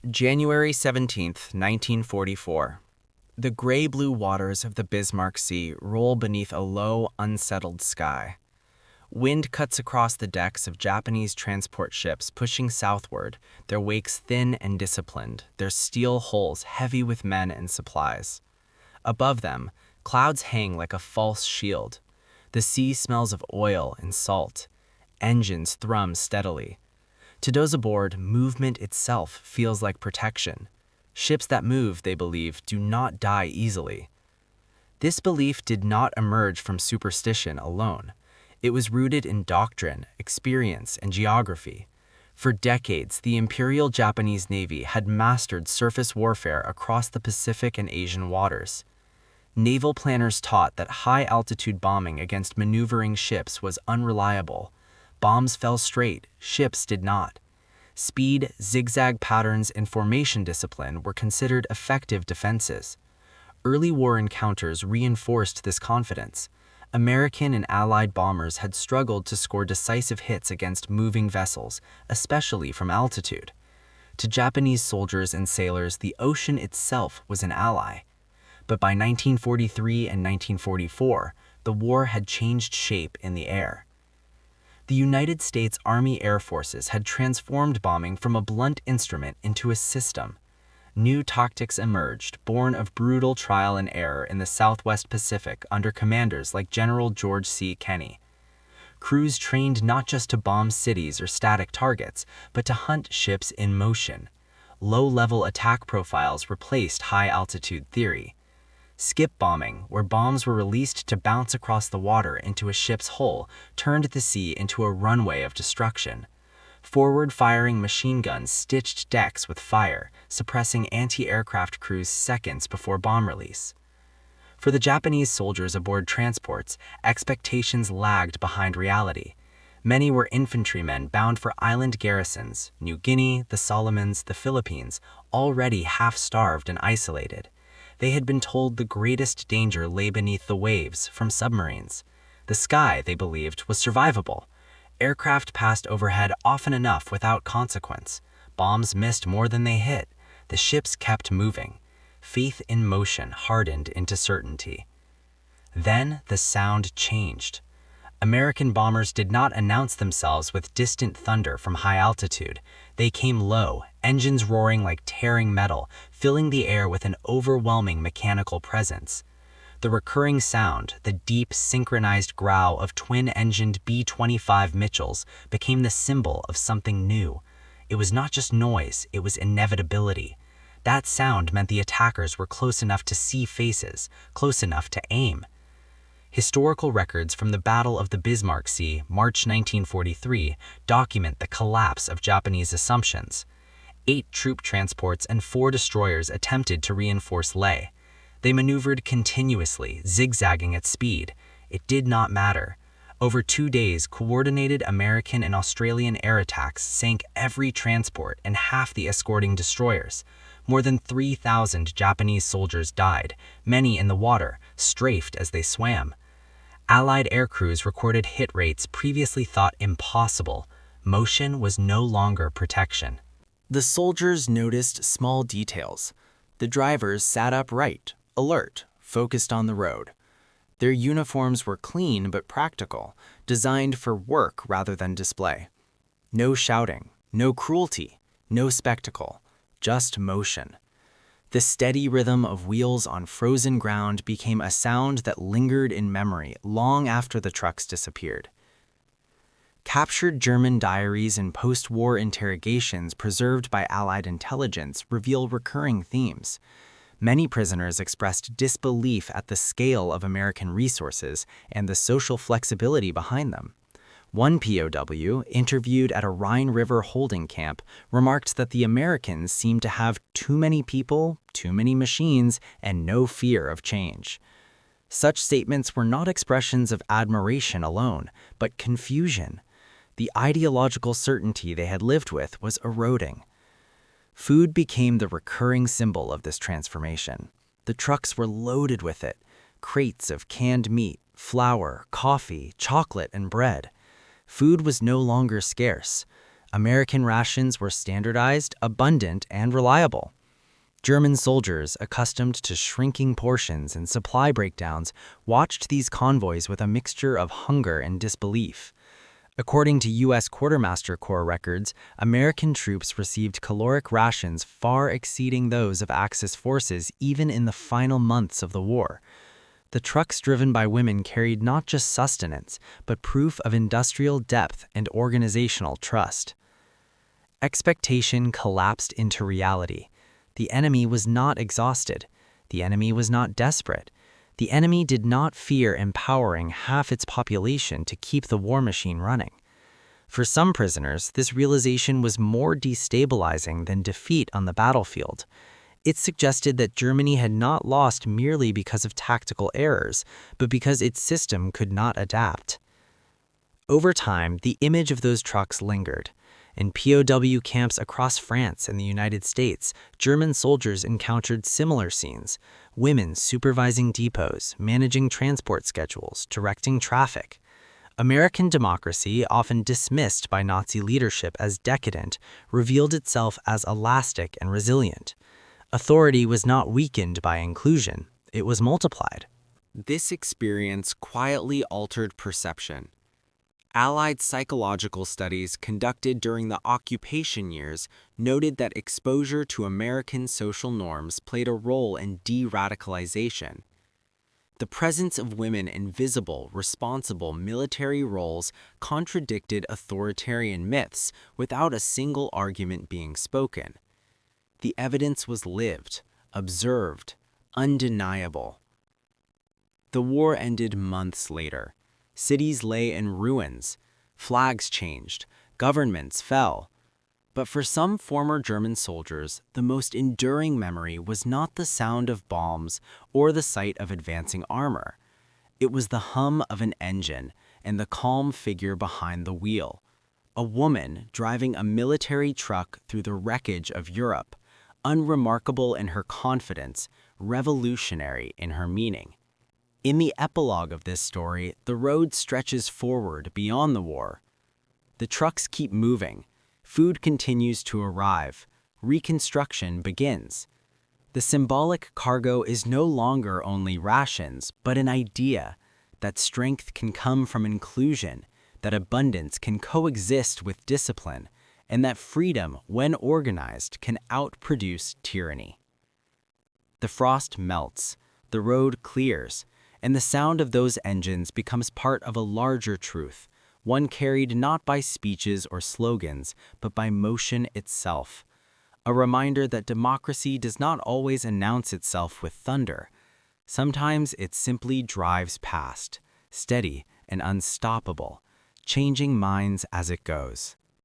January 17, 1944. The gray-blue waters of the Bismarck Sea roll beneath a low, unsettled sky. Wind cuts across the decks of Japanese transport ships pushing southward, their wakes thin and disciplined, their steel hulls heavy with men and supplies. Above them, clouds hang like a false shield. The sea smells of oil and salt. Engines thrum steadily. To those aboard, movement itself feels like protection. Ships that move, they believe, do not die easily. This belief did not emerge from superstition alone. It was rooted in doctrine, experience, and geography. For decades, the Imperial Japanese Navy had mastered surface warfare across the Pacific and Asian waters. Naval planners taught that high-altitude bombing against maneuvering ships was unreliable. Bombs fell straight, ships did not. Speed, zigzag patterns, and formation discipline were considered effective defenses. Early war encounters reinforced this confidence. American and Allied bombers had struggled to score decisive hits against moving vessels, especially from altitude. To Japanese soldiers and sailors, the ocean itself was an ally. But by 1943 and 1944, the war had changed shape in the air. The United States Army Air Forces had transformed bombing from a blunt instrument into a system. New tactics emerged, born of brutal trial and error in the Southwest Pacific under commanders like General George C. Kenney. Crews trained not just to bomb cities or static targets, but to hunt ships in motion. Low-level attack profiles replaced high-altitude theory. Skip bombing, where bombs were released to bounce across the water into a ship's hull, turned the sea into a runway of destruction. Forward-firing machine guns stitched decks with fire, suppressing anti-aircraft crews seconds before bomb release. For the Japanese soldiers aboard transports, expectations lagged behind reality. Many were infantrymen bound for island garrisons, New Guinea, the Solomons, the Philippines, already half-starved and isolated. They had been told the greatest danger lay beneath the waves from submarines. The sky, they believed, was survivable. Aircraft passed overhead often enough without consequence. Bombs missed more than they hit. The ships kept moving. Faith in motion hardened into certainty. Then the sound changed. American bombers did not announce themselves with distant thunder from high altitude. They came low, engines roaring like tearing metal, filling the air with an overwhelming mechanical presence. The recurring sound, the deep, synchronized growl of twin-engined B-25 Mitchells, became the symbol of something new. It was not just noise, it was inevitability. That sound meant the attackers were close enough to see faces, close enough to aim. Historical records from the Battle of the Bismarck Sea, March 1943, document the collapse of Japanese assumptions. 8 troop transports and 4 destroyers attempted to reinforce Leh. They maneuvered continuously, zigzagging at speed. It did not matter. Over 2 days, coordinated American and Australian air attacks sank every transport and half the escorting destroyers. More than 3,000 Japanese soldiers died, many in the water, strafed as they swam. Allied air crews recorded hit rates previously thought impossible. Motion was no longer protection. The soldiers noticed small details. The drivers sat upright, alert, focused on the road. Their uniforms were clean but practical, designed for work rather than display. No shouting, no cruelty, no spectacle, just motion. The steady rhythm of wheels on frozen ground became a sound that lingered in memory long after the trucks disappeared. Captured German diaries and post-war interrogations preserved by Allied intelligence reveal recurring themes. Many prisoners expressed disbelief at the scale of American resources and the social flexibility behind them. One POW, interviewed at a Rhine River holding camp, remarked that the Americans seemed to have too many people, too many machines, and no fear of change. Such statements were not expressions of admiration alone, but confusion. The ideological certainty they had lived with was eroding. Food became the recurring symbol of this transformation. The trucks were loaded with it, crates of canned meat, flour, coffee, chocolate, and bread. Food was no longer scarce. American rations were standardized, abundant, and reliable. German soldiers, accustomed to shrinking portions and supply breakdowns, watched these convoys with a mixture of hunger and disbelief. According to U.S. Quartermaster Corps records, American troops received caloric rations far exceeding those of Axis forces even in the final months of the war. The trucks driven by women carried not just sustenance, but proof of industrial depth and organizational trust. Expectation collapsed into reality. The enemy was not exhausted. The enemy was not desperate. The enemy did not fear empowering half its population to keep the war machine running. For some prisoners, this realization was more destabilizing than defeat on the battlefield. It suggested that Germany had not lost merely because of tactical errors, but because its system could not adapt. Over time, the image of those trucks lingered. In POW camps across France and the United States, German soldiers encountered similar scenes: women supervising depots, managing transport schedules, directing traffic. American democracy, often dismissed by Nazi leadership as decadent, revealed itself as elastic and resilient. Authority was not weakened by inclusion, it was multiplied. This experience quietly altered perception. Allied psychological studies conducted during the occupation years noted that exposure to American social norms played a role in de-radicalization. The presence of women in visible, responsible military roles contradicted authoritarian myths without a single argument being spoken. The evidence was lived, observed, undeniable. The war ended months later. Cities lay in ruins, flags changed, governments fell. But for some former German soldiers, the most enduring memory was not the sound of bombs or the sight of advancing armor. It was the hum of an engine and the calm figure behind the wheel. A woman driving a military truck through the wreckage of Europe, unremarkable in her confidence, revolutionary in her meaning. In the epilogue of this story, the road stretches forward beyond the war. The trucks keep moving, food continues to arrive, reconstruction begins. The symbolic cargo is no longer only rations, but an idea that strength can come from inclusion, that abundance can coexist with discipline, and that freedom, when organized, can outproduce tyranny. The frost melts, the road clears, and the sound of those engines becomes part of a larger truth, one carried not by speeches or slogans, but by motion itself. A reminder that democracy does not always announce itself with thunder. Sometimes it simply drives past, steady and unstoppable, changing minds as it goes.